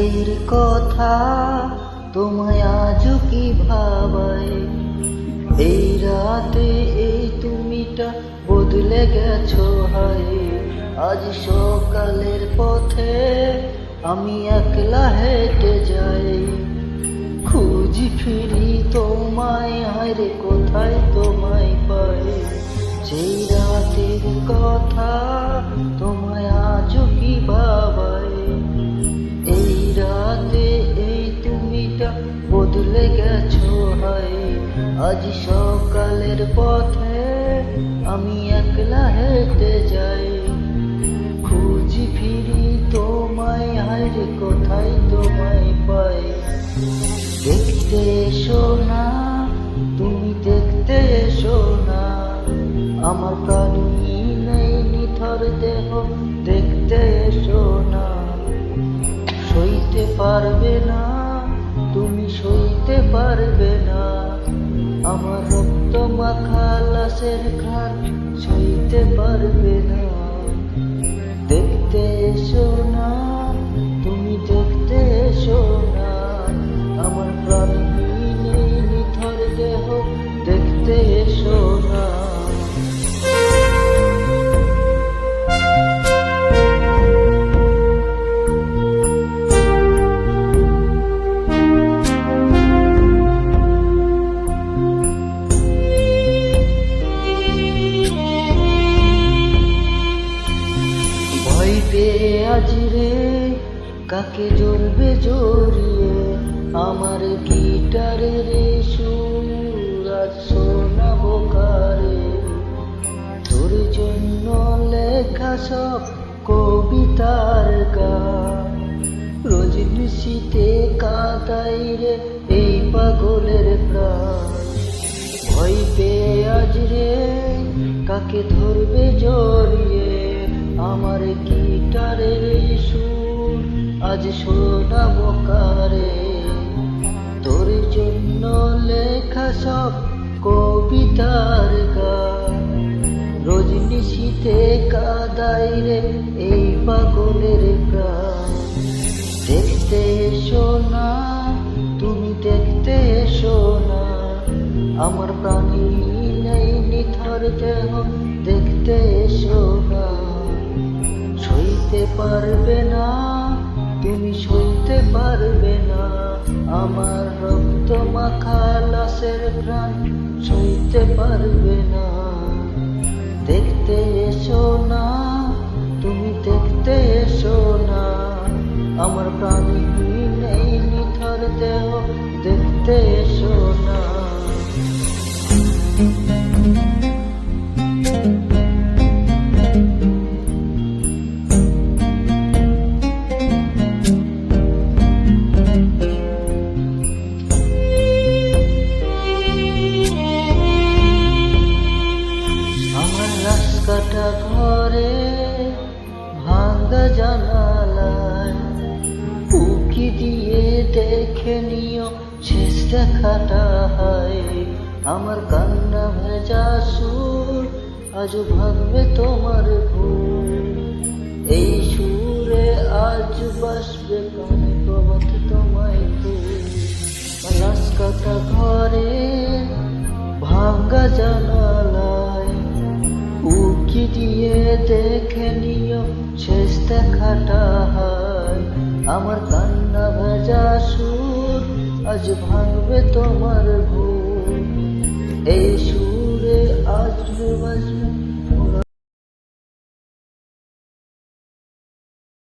রাতের কথা তোমায় আজও কি ভাবায়? এই রাতে এই তুমিটা বদলে গেছো হায়। আজ সকালের পথে আমি একলা হেঁটে যাই, খুঁজি ফিরি তোমায়, হায়রে কোথায় তোমায় পাই। সেই রাতের কথা তোমায় আজও কি ভাবায়? এই রাতে এই তুমিটা বদলে গেছো হায়। আজ সকালের পথে আমি একলা হেঁটে যাই, খুঁজি ফিরি তোমায়, হায়রে কোথায় তোমায় পাই। দেখতে এসো না, তুমি দেখতে এসো না, আমার প্রাণী নেই নিথর দেহ দেখতে এসো না। সইতে পারবে না, তুমি সইতে পারবে না, আমার রক্ত মাখা লাশের ঘ্রাণ সইতে পারবে না। দেখতে এসো না, তুমি দেখতে এসো না, আমার প্রাণী নেই নিথর দেহ দেখতে এসো না। আজ রে কাকে জড়বে জড়িয়ে, আমার গিটারের সুর আজ শোনাবো কারে। তোর জন্য লেখা সব কবিতার গান, রজনীশীতে কাঁদাই রে এই পাগলের প্রাণ। ভয় পেয়ে আজ রে কাকে ধরবে জড়িয়ে, আমার গিটারের সুর আজ শোনাবো কারে। তোর জন্য লেখা সব কবিতার গান, রজনীশীতে কাঁদাই রে এই পাগলের প্রাণ। দেখতে এসো না, তুমি দেখতে এসো না, আমার প্রাণী নেই নিথর দেহ দেখতে এসো না। সইতে পারবে না, তুমি সইতে পারবে না, আমার রক্ত মাখা লাশের ঘ্রাণ সইতে পারবে না। দেখতে এসো না, তুমি দেখতে এসো না, আমার প্রাণী নেই নিথর দেহ দেখতে এসো না। কাটা ঘরে ভাঙা জানালায় উকি দিয়ে দেখে নিও শেষ দেখাটা হয়। আমার কান্না ভেজা সুর আজ ভাঙবে তোমার ভুল, এই সুরে আজ বাসবে কানে প্রভাত তোমায় ফুল। লাশ কাটা ঘরে ভাঙা জানালায় উকি দিয়ে দেখে নিও শেষ দেখাটা হয়। আমার কান্না ভেজা সুর আজ ভাঙবে তোমার ভুল, এই সুরে আজ বাজবে